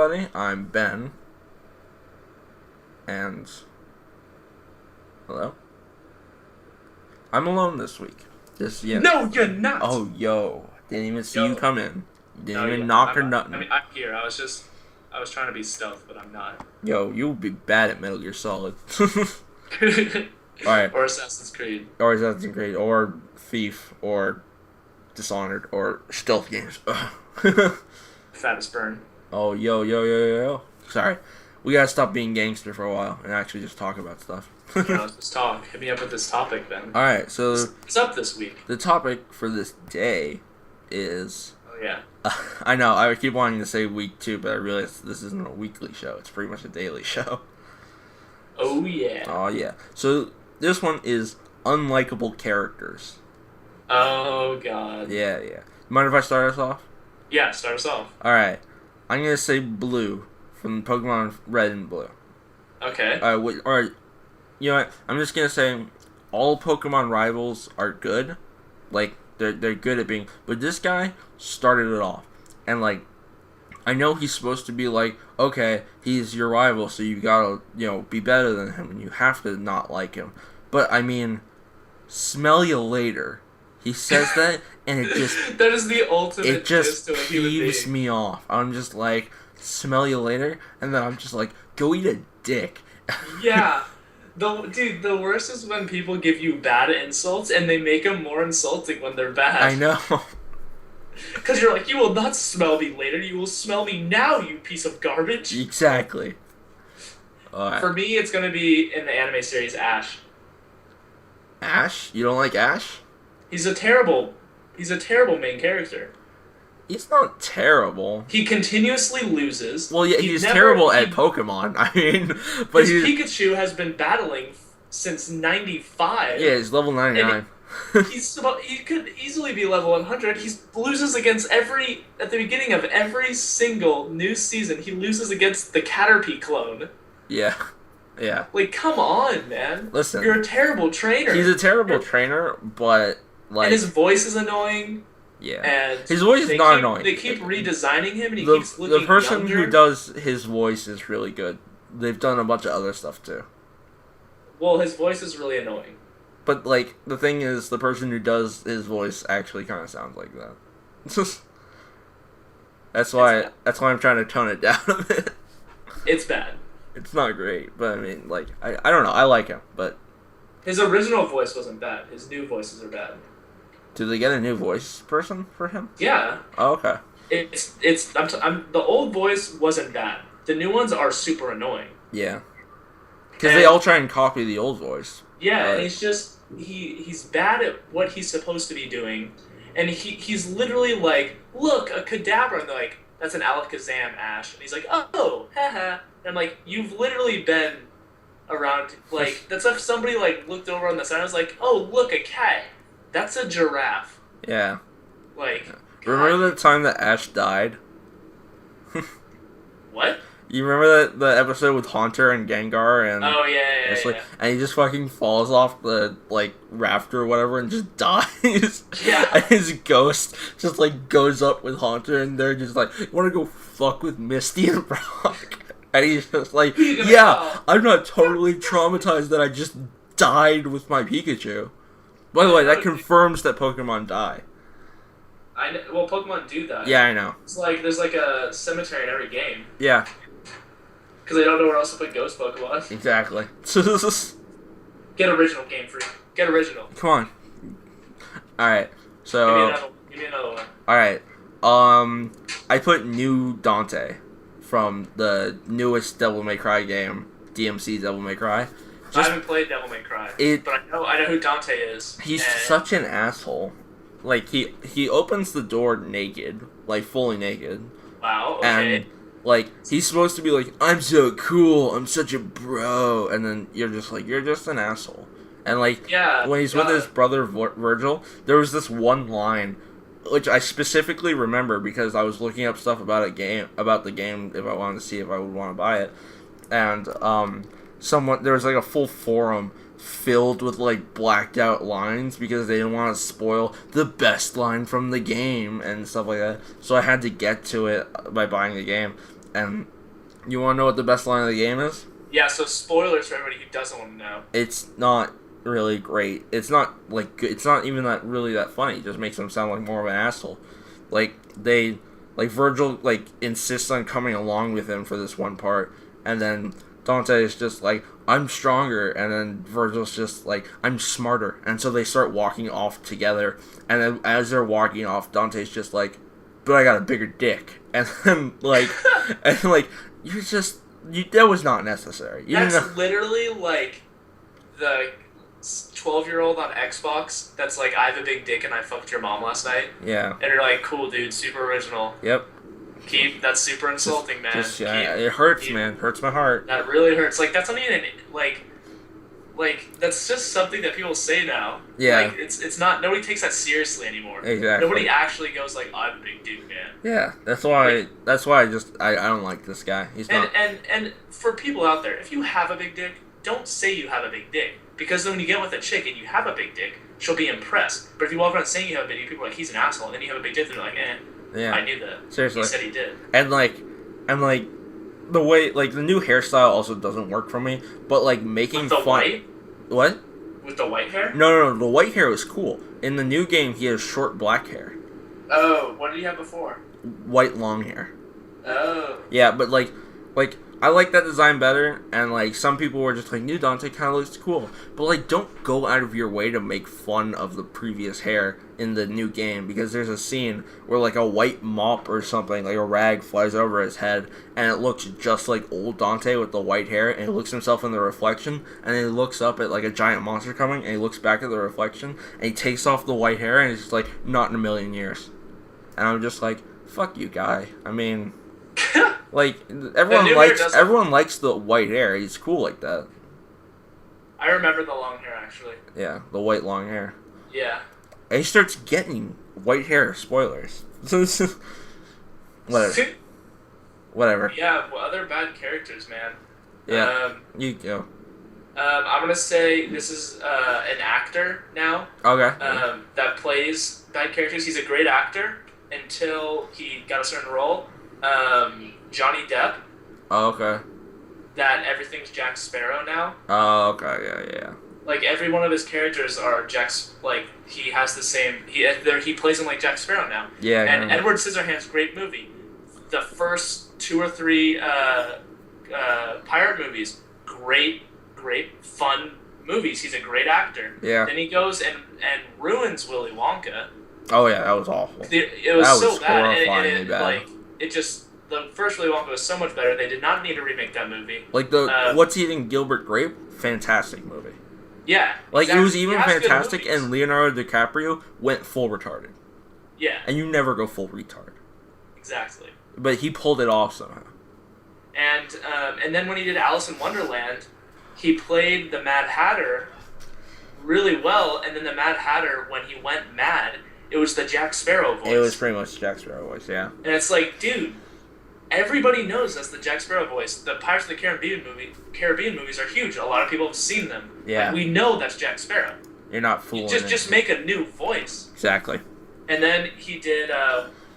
everybody. I'm Ben. And... Hello? I'm alone this week. No, you're not! Oh, yo. Didn't even see you come in. You didn't even yeah, knock or nothing. I'm here. I was trying to be stealth, but I'm not. Yo, you'll be bad at Metal Gear Solid. Alright. Or Assassin's Creed. Or Thief, or Dishonored, or stealth games. Fattest burn. Oh, yo. Sorry. We gotta stop being gangster for a while and actually just talk about stuff. Let's just talk. Hit me up with this topic, Ben. Alright, so... What's up this week? The topic for this day is... Oh, yeah. I know, I keep wanting to say week 2, but I realize this isn't a weekly show. It's pretty much a daily show. Oh, yeah. Oh, yeah. So, this one is unlikable characters. Oh, God. Yeah. Mind if I start us off? Yeah, start us off. Alright. I'm gonna say Blue from Pokemon Red and Blue. Okay. Alright, you know what? I'm just gonna say all Pokemon rivals are good. Like, they're good at being... But this guy started it off. And, like, I know he's supposed to be like, okay, he's your rival, so you gotta, be better than him, and you have to not like him. But, I mean, smell you later. He says that, and it just... That is the ultimate it just to a human peeves being. me off. I'm just like, smell you later, and then I'm just like, go eat a dick. Yeah. The worst is when people give you bad insults and they make them more insulting when they're bad. I know. Because you're like, you will not smell me later, you will smell me now, you piece of garbage. Exactly. Right. For me, it's going to be in the anime series Ash. Ash? You don't like Ash? He's a terrible main character. He's not terrible. He continuously loses. Well, yeah, he's terrible at Pokemon. I mean, but his Pikachu has been battling since 95. Yeah, he's level 99. He could easily be level 100. He loses against at the beginning of every single new season, he loses against the Caterpie clone. Yeah. Like, come on, man. Listen. You're a terrible trainer. He's a terrible trainer, but, like... And his voice is annoying. Yeah. And his voice is not annoying. They keep redesigning him, and he keeps looking The person younger. who does his voice is really good. They've done a bunch of other stuff, too. Well, his voice is really annoying. But, like, the thing is, the person who does his voice actually kind of sounds like that. That's why I'm trying to tone it down a bit. It's bad. It's not great, but, I mean, like, I don't know. I like him, but... His original voice wasn't bad. His new voices are bad. Did they get a new voice person for him? Yeah. Oh, okay. The old voice wasn't bad. The new ones are super annoying. Yeah. Because they all try and copy the old voice. Yeah, and he's bad at what he's supposed to be doing, and he's literally like, look, a Kadabra, and they're like, that's an Alakazam, Ash, and he's like, oh, haha, and I'm like, you've literally been around, like, that's if somebody, like, looked over on the side and was like, oh, look, a cat. That's a giraffe. Yeah. Like, remember the time that Ash died? What? You remember the episode with Haunter and Gengar and... Oh, yeah. And he just fucking falls off the, like, rafter or whatever and just dies. Yeah. And his ghost just, like, goes up with Haunter and they're just like, you wanna go fuck with Misty and Brock? And he's just like, yeah, I'm not totally traumatized that I just died with my Pikachu. By the way, that confirms that Pokemon die. Well, Pokemon do die. Yeah, I know. It's like, there's like a cemetery in every game. Yeah. Because they don't know where else to put ghost Pokemon. Exactly. Get original, Game Freak. Get original. Come on. Alright, so... Give me another one. Alright. I put new Dante from the newest Devil May Cry game, DMC Devil May Cry. I haven't played Devil May Cry, but I know who Dante is. He's such an asshole. Like, he opens the door naked, like, fully naked. Wow, okay. And, like, he's supposed to be like, I'm so cool, I'm such a bro, and then you're just like, you're just an asshole. And, like, when he's with his brother Virgil, there was this one line, which I specifically remember because I was looking up stuff about the game, if I wanted to see if I would want to buy it. And, there was like a full forum filled with like blacked out lines because they didn't want to spoil the best line from the game and stuff like that. So I had to get to it by buying the game. And you want to know what the best line of the game is? Yeah, so spoilers for everybody who doesn't want to know. It's not really great. It's not like it's not even that really that funny. It just makes him sound like more of an asshole. Like Virgil like insists on coming along with him for this one part, and then Dante is just like, I'm stronger, and then Virgil's just like, I'm smarter, and so they start walking off together, and then as they're walking off, Dante's just like, but I got a bigger dick, and then you're just that was not necessary. That's literally like the 12-year-old on Xbox that's like, I have a big dick and I fucked your mom last night. Yeah. And you're like, cool, dude, super original. Yep. That's super insulting, man. It hurts, man. Hurts my heart. That really hurts. Like, that's not even, like, that's just something that people say now. Yeah. Like, it's not, nobody takes that seriously anymore. Exactly. Nobody actually goes like, I have a big dick, man. Yeah, that's why I don't like this guy. And for people out there, if you have a big dick, don't say you have a big dick. Because then when you get with a chick and you have a big dick, she'll be impressed. But if you walk around saying you have a big dick, people are like, he's an asshole, and then you have a big dick, and they're like, yeah. I knew that. Seriously. He said he did. And the way, like, the new hairstyle also doesn't work for me, but, like, making With the fun... white? What? With the white hair? No, the white hair was cool. In the new game, he has short black hair. Oh, what did he have before? White long hair. Oh. Yeah, but, like, I like that design better, and, like, some people were just like, new Dante kind of looks cool. But, like, don't go out of your way to make fun of the previous hair in the new game, because there's a scene where, like, a white mop or something, like a rag, flies over his head, and it looks just like old Dante with the white hair, and he looks himself in the reflection, and then he looks up at, like, a giant monster coming, and he looks back at the reflection, and he takes off the white hair, and he's just like, not in a million years. And I'm just like, fuck you, guy. I mean... Like, everyone likes the white hair. He's cool like that. I remember the long hair, actually. Yeah, the white long hair. Yeah. And he starts getting white hair. Spoilers. Whatever. Yeah, well, other bad characters, man. Yeah, you go. I'm gonna say this is an actor now. Okay. That plays bad characters. He's a great actor until he got a certain role. Johnny Depp. Oh, okay. That everything's Jack Sparrow now. Oh, okay, yeah. Like, every one of his characters are Jack's, like, he has the same, he plays him like Jack Sparrow now. Yeah. And Edward Scissorhands, great movie. The first 2 or 3 pirate movies, great, fun movies. He's a great actor. Yeah. Then he goes and ruins Willy Wonka. Oh, yeah, that was awful. It was so bad. Horrifyingly bad. Like, it just... The first Willy Wonka was so much better. They did not need to remake that movie. Like What's Eating Gilbert Grape? Fantastic movie. Yeah. Like, exactly. It was even fantastic, and Leonardo DiCaprio went full retarded. Yeah. And you never go full retard. Exactly. But he pulled it off somehow. And then when he did Alice in Wonderland, he played the Mad Hatter really well, and then the Mad Hatter, when he went mad, it was the Jack Sparrow voice. It was pretty much Jack Sparrow voice, yeah. And it's like, dude... Everybody knows that's the Jack Sparrow voice. The Pirates of the Caribbean movies are huge. A lot of people have seen them. Yeah. Like, we know that's Jack Sparrow. You're not fooling. Just make a new voice. Exactly. And then he did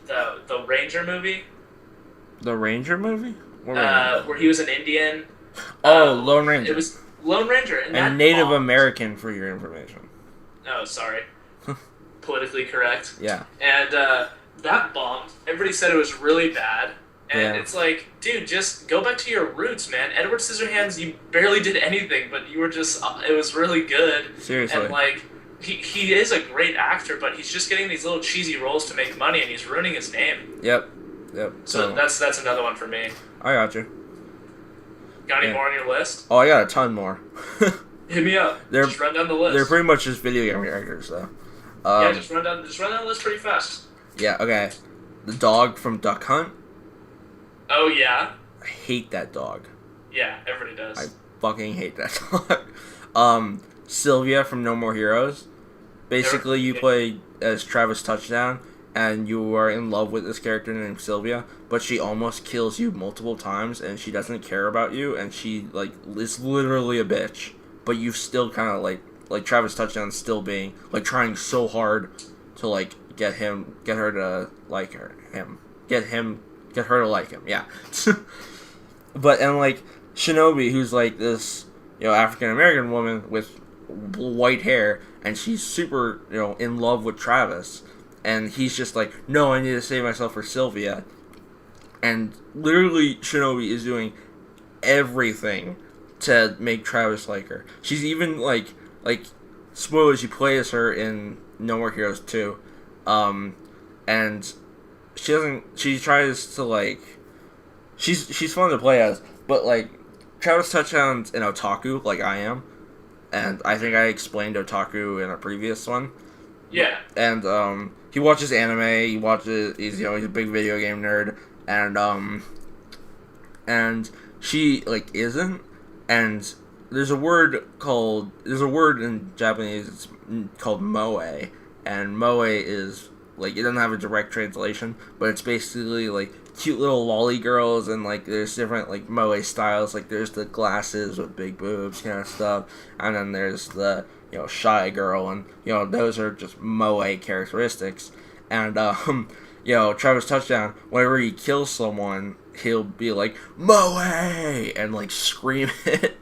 the Ranger movie. The Ranger movie? Where he was an Indian. Lone Ranger. It was Lone Ranger. And Native American, for your information. Oh, sorry. Politically correct. Yeah. And that bombed. Everybody said it was really bad. And it's like, dude, just go back to your roots, man. Edward Scissorhands, you barely did anything, but you were just, it was really good. Seriously. And, like, he is a great actor, but he's just getting these little cheesy roles to make money, and he's ruining his name. Yep. So that's another one for me. I got you. Got any more on your list? Oh, I got a ton more. Hit me up. Just run down the list. They're pretty much just video game characters, though. Just run down the list pretty fast. Yeah, okay. The dog from Duck Hunt. Oh, yeah? I hate that dog. Yeah, everybody does. I fucking hate that dog. Sylvia from No More Heroes. Basically, you play as Travis Touchdown, and you are in love with this character named Sylvia, but she almost kills you multiple times, and she doesn't care about you, and she, like, is literally a bitch. But you still kind of, like Travis Touchdown still being, like, trying so hard to, like, get her to like him. Get him get her to like him. Yeah. But and like Shinobi, who's like this, African American woman with white hair, and she's super, in love with Travis, and he's just like, no, I need to save myself for Sylvia, and literally Shinobi is doing everything to make Travis like her. She's even like spoilers, she plays her in No More Heroes 2, and she tries to like, she's fun to play as, but like Travis Touchdown's an otaku like I am, and I think I explained otaku in a previous one. Yeah. And he watches anime, he's a big video game nerd, and she like isn't, and there's a word in Japanese, it's called moe, and moe is like, it doesn't have a direct translation, but it's basically like cute little lolly girls, and like there's different like moe styles, like there's the glasses with big boobs kind of stuff, and then there's the shy girl, and those are just moe characteristics. And Travis Touchdown, whenever he kills someone, he'll be like moe and like scream it.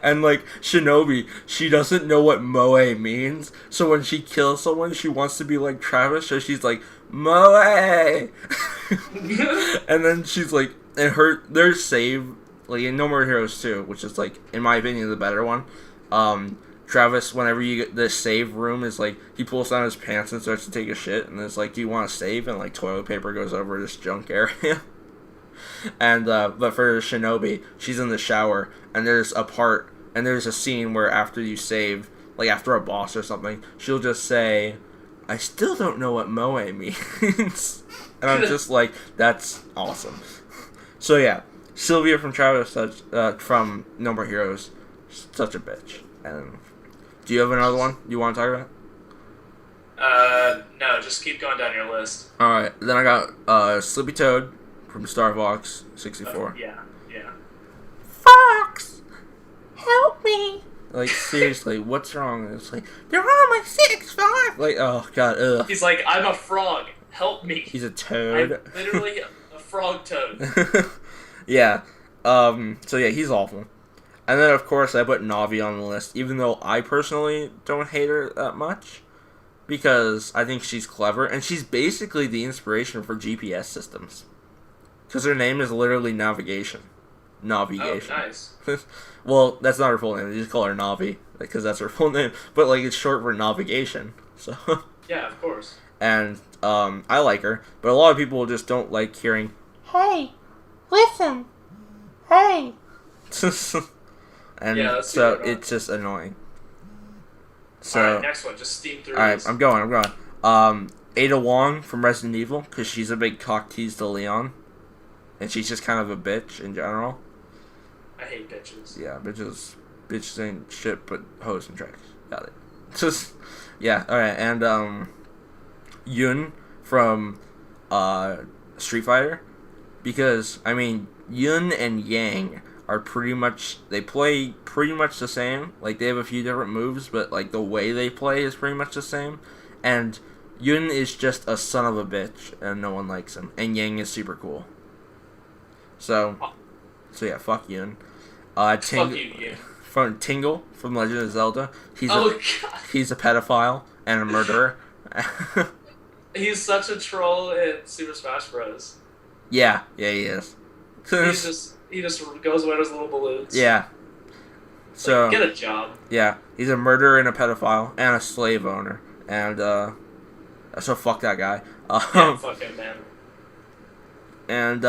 And like Shinobi, she doesn't know what moe means, so when she kills someone, she wants to be like Travis, so she's like moe. And then she's like, and their save, like in No More Heroes 2, which is like, in my opinion, the better one, Travis, whenever you get the save room, is like, he pulls down his pants and starts to take a shit, and it's like, do you want to save? And like toilet paper goes over this junk area. And but for Shinobi, she's in the shower, and there's a scene where after you save, like after a boss or something, she'll just say, I still don't know what moe means. And I'm just like, that's awesome. So yeah, Sylvia from from No More Heroes, such a bitch. And do you have another one you want to talk about? No, just keep going down your list. Alright, then I got Slippy Toad from Star Fox 64. Yeah. Fox! Help me! Like, seriously, what's wrong? It's like, they're on my 6'5". Like, oh god, ugh. He's like, I'm a frog. Help me. He's a toad. I'm literally a frog toad. Yeah. So yeah, he's awful. And then, of course, I put Navi on the list, even though I personally don't hate her that much, because I think she's clever, and she's basically the inspiration for GPS systems. Because her name is literally Navigation. Oh, nice. Well, that's not her full name. They just call her Navi, because that's her full name. But, like, it's short for navigation. So. Yeah, of course. And, I like her. But a lot of people just don't like hearing, hey, listen, hey. And yeah, so it's just annoying. So, alright, next one. Just steam through alright, this. I'm going. Ada Wong from Resident Evil, because she's a big cock tease to Leon. And she's just kind of a bitch in general. I hate bitches. Yeah, bitches ain't shit but hoes and tricks. Got it. Just, yeah, alright, and, Yun from, Street Fighter. Because, I mean, Yun and Yang are they play pretty much the same. Like, they have a few different moves, but, like, the way they play is pretty much the same. And Yun is just a son of a bitch, and no one likes him. And Yang is super cool. So yeah, fuck Yun. Fuck you, Yun. From Tingle from Legend of Zelda. He's a pedophile and a murderer. He's such a troll in Super Smash Bros. Yeah, he is. He just goes away with his little balloons. Yeah. So like, get a job. Yeah, he's a murderer and a pedophile and a slave owner, and so fuck that guy. Yeah, fuck him, man. And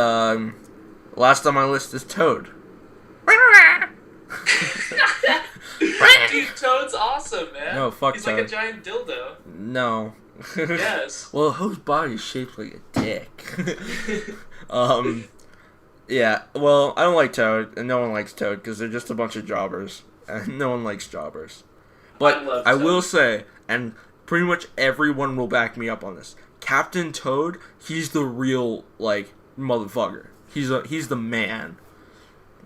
last on my list is Toad. Dude, Toad's awesome, man. No, fuck He's Toad. like a giant dildo. No. Yes. Well, whose body's shaped like a dick? Yeah, well, I don't like Toad, and no one likes Toad, because they're just a bunch of jobbers, and no one likes jobbers. But I will say, and pretty much everyone will back me up on this, Captain Toad, he's the real, like, motherfucker. He's the man.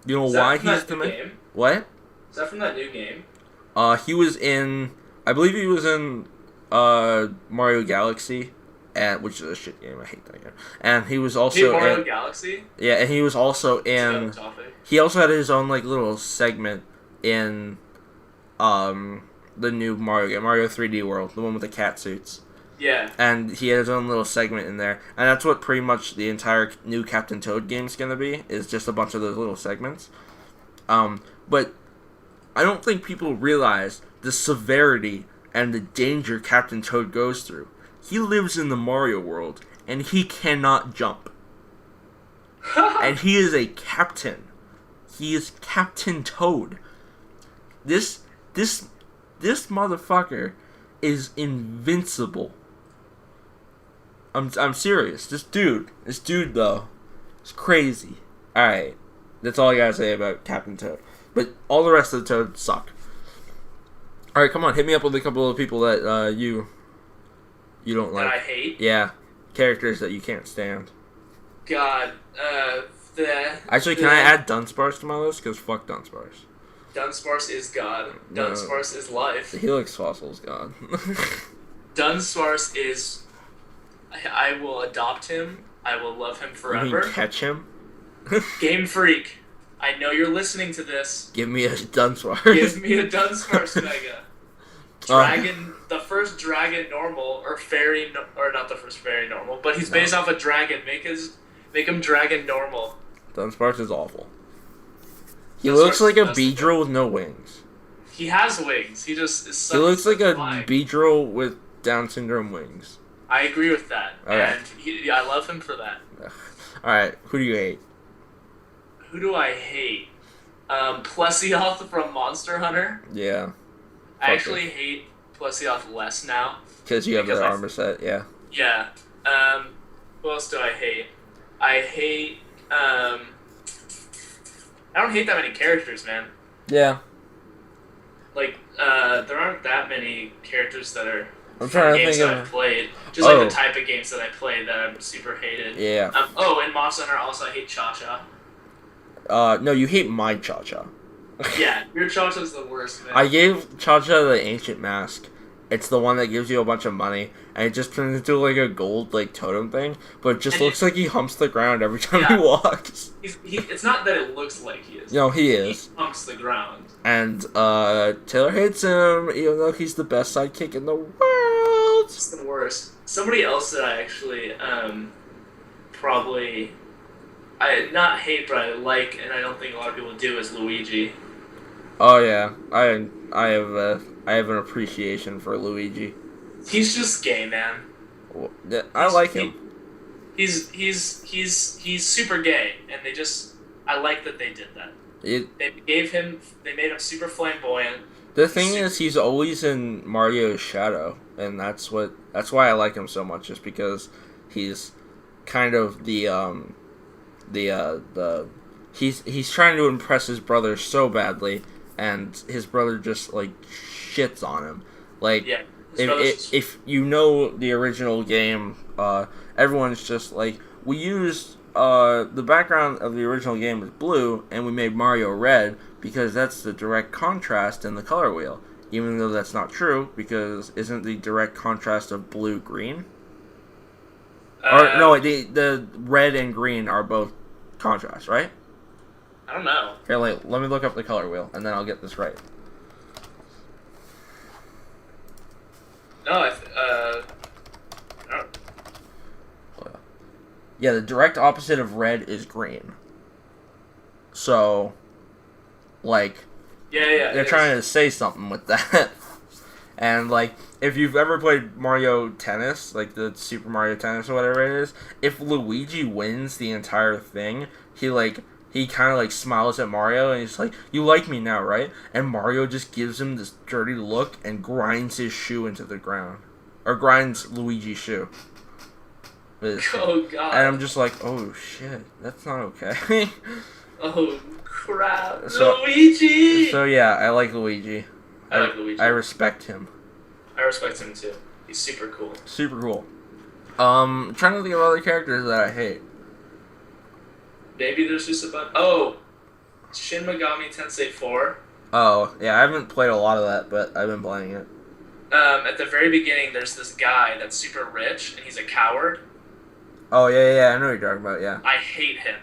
You know why he's the man? Game? What? Is that from that new game? He was in, I believe he was in, Mario Galaxy, and which is a shit game. I hate that game. And he was also Mario Galaxy. Yeah, and he was also in. He also had his own like little segment in, the new Mario game, Mario 3D World, the one with the cat suits. Yeah. And he had his own little segment in there, and that's what pretty much the entire new Captain Toad game is gonna be. Is just a bunch of those little segments. But I don't think people realize the severity and the danger Captain Toad goes through. He lives in the Mario world, and he cannot jump. And he is a captain. He is Captain Toad. This motherfucker is invincible. I'm serious. This dude though, is crazy. Alright. That's all I gotta say about Captain Toad. But all the rest of the Toads suck. Alright, come on, hit me up with a couple of people that you don't like. That I hate? Yeah. Characters that you can't stand. God, Actually, can I add Dunsparce to my list? Because fuck Dunsparce. Dunsparce is God. Dunsparce is life. The Helix Fossil is God. Dunsparce is... I will adopt him. I will love him forever. You mean catch him? Game Freak, I know you're listening to this. Give me a Dunsparce. Give me a Dunsparce Mega. Dragon, the first dragon normal, or fairy, or not the first fairy normal, but he's based off a dragon. Make him dragon normal. Dunsparce is awful. He looks like a Beedrill with no wings. He has wings. He just is. He looks like a Beedrill with Down syndrome wings. I agree with that, okay. And I love him for that. All right, who do you hate? Who do I hate? Plesioth from Monster Hunter. Yeah. I actually hate Plesioth less now. Because you have the armor set, yeah. Yeah. Who else do I hate? I hate, I don't hate that many characters, man. Yeah. Like, there aren't that many characters that are games that I've played. Just like the type of games that I played that I'm super hated. Yeah. And Monster Hunter also I hate Cha-Cha. No, you hate my Cha-Cha. Yeah, your Cha-Cha's the worst, man. I gave Cha-Cha the Ancient Mask. It's the one that gives you a bunch of money, and it just turns into like a gold like totem thing, but it just looks like he humps the ground every time he walks. It's not that it looks like he is. No, he is. He humps the ground. And Taylor hates him, even though he's the best sidekick in the world. It's the worst. Somebody else that I actually probably not hate, but I like, and I don't think a lot of people do, is Luigi. Oh yeah, I have an appreciation for Luigi. He's just gay, man. I like him. He's super gay, and I like that they did that. They made him super flamboyant. The thing is, he's always in Mario's shadow, and that's why I like him so much, just because he's kind of he's trying to impress his brother so badly, and his brother just like shits on him. Like, yeah, if you know the original game, everyone's just like, we used the background of the original game was blue, and we made Mario red because that's the direct contrast in the color wheel. Even though that's not true, because isn't the direct contrast of blue green? Or no, the red and green are both contrast, right? I don't know. Here, let me look up the color wheel, and then I'll get this right. No, Yeah, the direct opposite of red is green. So, like, yeah, they're trying to say something with that. And, like, if you've ever played Mario Tennis, like the Super Mario Tennis or whatever it is, if Luigi wins the entire thing, he kind of, like, smiles at Mario, and he's like, you like me now, right? And Mario just gives him this dirty look and grinds his shoe into the ground. Or grinds Luigi's shoe. Oh, God. And I'm just like, oh, shit, that's not okay. Oh, crap. Luigi! So, yeah, I like Luigi. I like Luigi. I respect him. I respect him, too. He's super cool. Super cool. I'm trying to think of other characters that I hate. Maybe there's just a bunch. Oh! Shin Megami Tensei 4. Oh, yeah, I haven't played a lot of that, but I've been playing it. At the very beginning, there's this guy that's super rich, and he's a coward. Oh, yeah, I know what you're talking about, yeah. I hate him.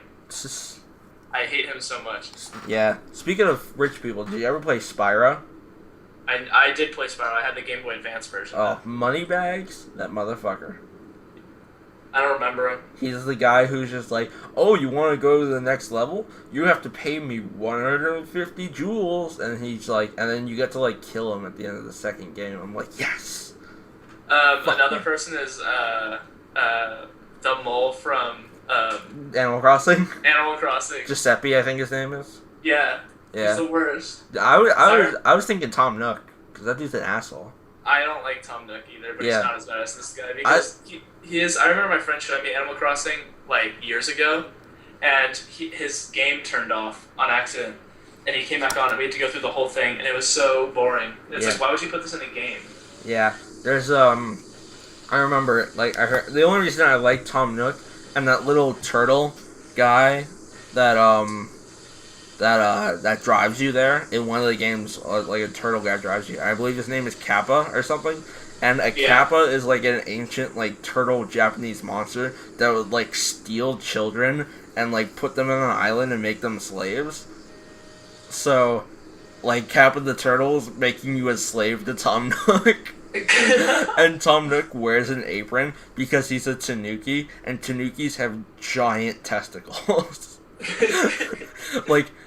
I hate him so much. Yeah. Speaking of rich people, did you ever play Spyro? I did play Spyro. I had the Game Boy Advance version. Oh, Moneybags? That motherfucker. I don't remember him. He's the guy who's just like, oh, you want to go to the next level? You have to pay me 150 jewels. And he's like, and then you get to like kill him at the end of the second game. I'm like, yes. Another person is the mole from Animal Crossing. Animal Crossing. Giuseppe, I think his name is. Yeah. He's the worst. I was thinking Tom Nook because that dude's an asshole. I don't like Tom Nook either, but he's not as bad as this guy because he is. I remember my friend showed me Animal Crossing like years ago, and his game turned off on accident, and he came back on, and we had to go through the whole thing, and it was so boring. It's like, why would you put this in a game? Yeah, there's I remember like I heard the only reason I like Tom Nook and that little turtle guy that drives you there in one of the games, like a turtle guy drives you. I believe his name is Kappa or something. And a Kappa is like an ancient like turtle Japanese monster that would like steal children and like put them on an island and make them slaves. So, like Kappa the turtle is making you a slave to Tom Nook. And Tom Nook wears an apron because he's a tanuki, and tanukis have giant testicles.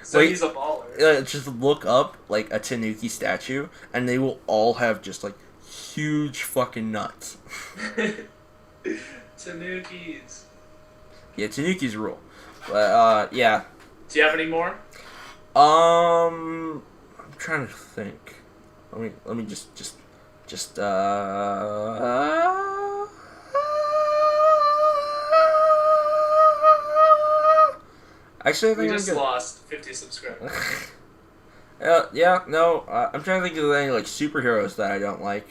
So he's a baller. Just look up like a tanuki statue, and they will all have just like huge fucking nuts. Tanukis. Yeah, tanukis rule. But yeah. Do you have any more? I'm trying to think. Let me just Actually, I think we just lost 50 subscribers. I'm trying to think of any like superheroes that I don't like.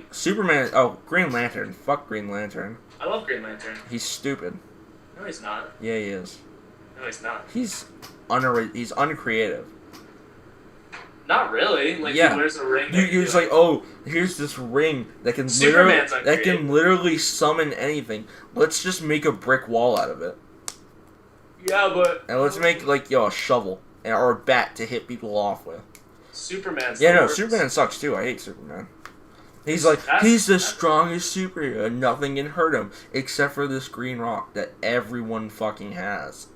Superman. Oh, Green Lantern. Fuck Green Lantern. I love Green Lantern. He's stupid. No, he's not. Yeah, he is. No, he's not. He's uncreative. Not really. Like, he wears a ring. You're just like, oh, here's this ring that can literally summon anything. Let's just make a brick wall out of it. Yeah, but... And let's make, like, a shovel or a bat to hit people off with. Superman's Superman sucks, too. I hate Superman. He's the strongest superhero. Nothing can hurt him except for this green rock that everyone fucking has.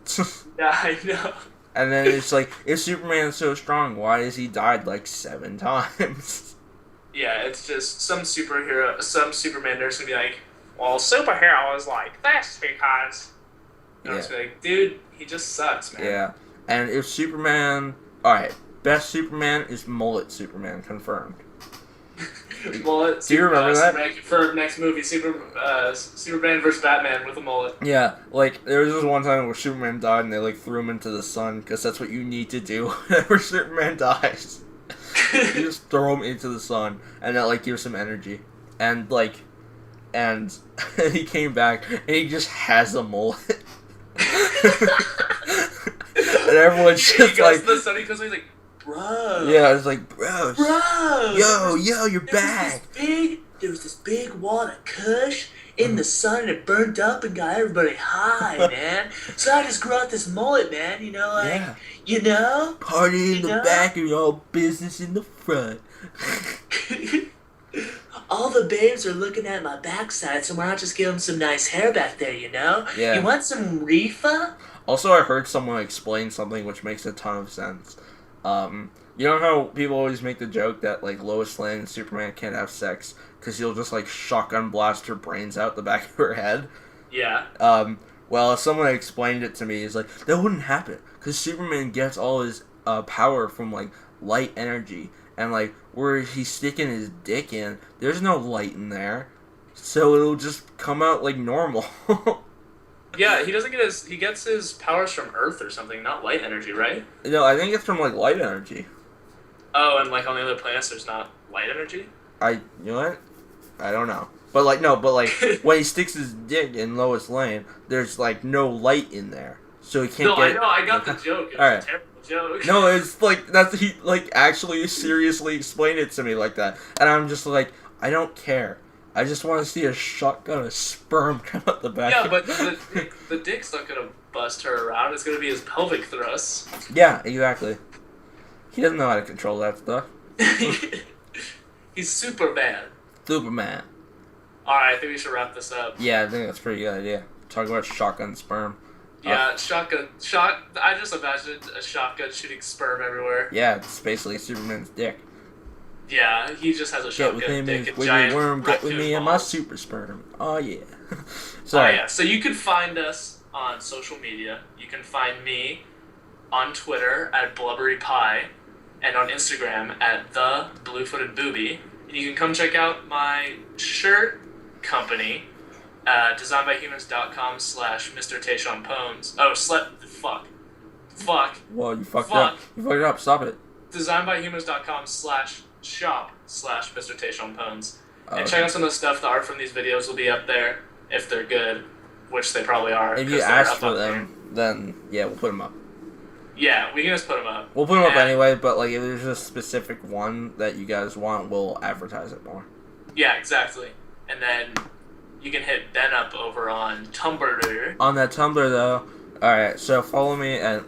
Yeah, I know. And then it's like, if Superman's so strong, why has he died, like, 7 times? Yeah, it's just some Superman nerd's gonna be like, well, superhero is like this because... And I was like, dude, he just sucks, man. Yeah. And if Superman... Alright, best Superman is Mullet Superman, confirmed. Mullet Do you remember that? For next movie, Superman vs. Batman with a mullet. Yeah, like, there was this one time where Superman died and they, like, threw him into the sun, because that's what you need to do whenever Superman dies. You just throw him into the sun, and that, like, gives him energy. And, like... And he came back, and he just has a mullet. And everyone's just goes to the sun, he goes, he's like, bro. Yeah, it's like, bro. Bro. Yo, you're back. There was this big wad of kush in the sun, and it burned up and got everybody high, man. So I just grew out this mullet, man, you know? Party in the back and all business in the front. All the babes are looking at my backside, so why not just give them some nice hair back there, you know? Yeah. You want some reefa? Also, I heard someone explain something which makes a ton of sense. You know how people always make the joke that, like, Lois Lane and Superman can't have sex because he'll just, like, shotgun blast her brains out the back of her head? Yeah. Well, someone explained it to me. He's like, that wouldn't happen because Superman gets all his power from, like, light energy. And, like, where he's sticking his dick in, there's no light in there. So it'll just come out like normal. Yeah, he gets his powers from Earth or something, not light energy, right? No, I think it's from, like, light energy. Oh, and, like, on the other planets there's not light energy? You know what? I don't know. But, like, when he sticks his dick in Lois Lane, there's, like, no light in there. So he can't I know, I got the joke. It was a terrible joke. No, it's like he like actually seriously explained it to me like that, and I'm just like, I don't care. I just want to see a shotgun of sperm come out the back. Yeah, but the dick's not gonna bust her around. It's gonna be his pelvic thrust. Yeah, exactly. He doesn't know how to control that stuff. He's Superman. Superman. Alright, I think we should wrap this up. Yeah, I think that's a pretty good idea. Talk about shotgun sperm. Yeah, shotgun. I just imagined a shotgun shooting sperm everywhere. Yeah, it's basically Superman's dick. Yeah, he just has a shotgun dick and with giant worm, get with me and my super sperm. Oh yeah. Sorry. Oh yeah. So you can find us on social media. You can find me on Twitter at blubberypie, and on Instagram at the bluefooted booby. And you can come check out my shirt company, designedbyhumans.com/Mr. Tayshawn Pones. Oh, fuck. Well, you fucked up. You fucked it up. Stop it. designedbyhumans.com/shop/Mr. Tayshawn Pones. And check out some of the stuff. The art from these videos will be up there if they're good, which they probably are. If you ask for them, then yeah, we'll put them up. Yeah, we can just put them up. We'll put them up anyway, but like if there's a specific one that you guys want, we'll advertise it more. Yeah, exactly. And then you can hit Ben up over on Tumblr. On that Tumblr though, alright, so follow me at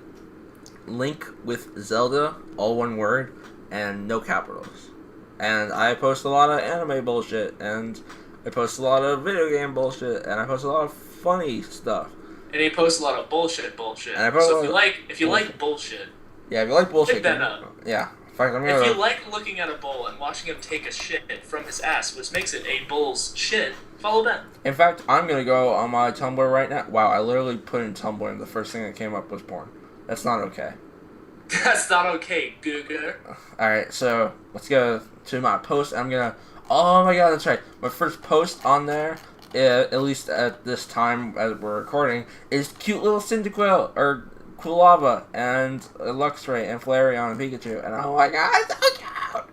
Link with Zelda, all one word, and no capitals. And I post a lot of anime bullshit, and I post a lot of video game bullshit, and I post a lot of funny stuff. And he posts a lot of bullshit. So if you like bullshit, yeah, if you like bullshit, pick Ben up. Yeah. In fact, if you like looking at a bull and watching him take a shit from his ass, which makes it a bull's shit, follow Ben. In fact, I'm gonna go on my Tumblr right now. Wow, I literally put in Tumblr, and the first thing that came up was porn. That's not okay. That's not okay, Google. Alright, so let's go to my post. Oh my god, that's right. My first post on there, at least at this time as we're recording, is cute little Cyndaquil, or Quilava, and Luxray, and Flareon, and Pikachu. And oh my god, it's so cute!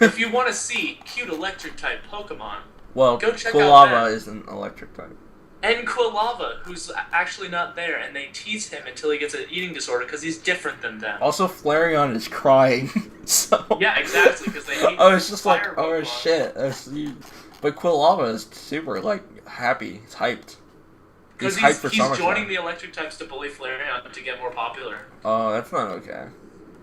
If you want to see cute electric type Pokemon, well, go check Quilava out is an electric type. And Quilava, who's actually not there, and they tease him until he gets an eating disorder because he's different than them. Also, Flareon is crying. So yeah, exactly, because they hate I was just like, oh Pokemon. shit. But Quilava is super, like, happy. He's hyped. Because he's joining the electric types to bully Flareon to get more popular. Oh, that's not okay.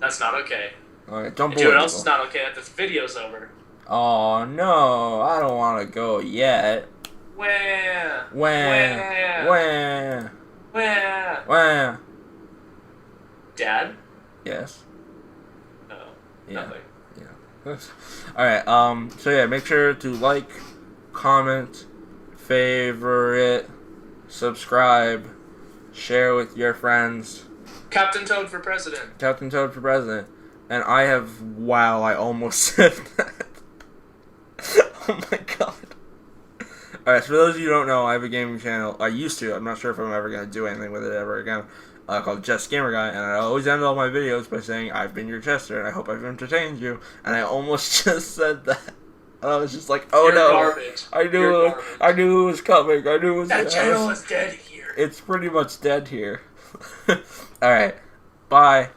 That's not okay. Alright, don't bully you know what else is not okay? That this video's over. Oh, no. I don't want to go yet. Where? Dad? Yes. Oh, yeah. Nothing. Yeah. Alright, so yeah, make sure to like, comment, favorite, subscribe, share with your friends. Captain Toad for president. Captain Toad for president. And I almost said that. Oh my god. Alright, so for those of you who don't know, I have a gaming channel. I used to. I'm not sure if I'm ever going to do anything with it ever again. Called Just Gamer Guy, and I always end all my videos by saying, I've been your Chester, and I hope I've entertained you. And I almost just said that. And I was just like, oh You're no. Garbage. I knew it was coming. I knew it was That channel is dead here. It's pretty much dead here. Alright. Bye.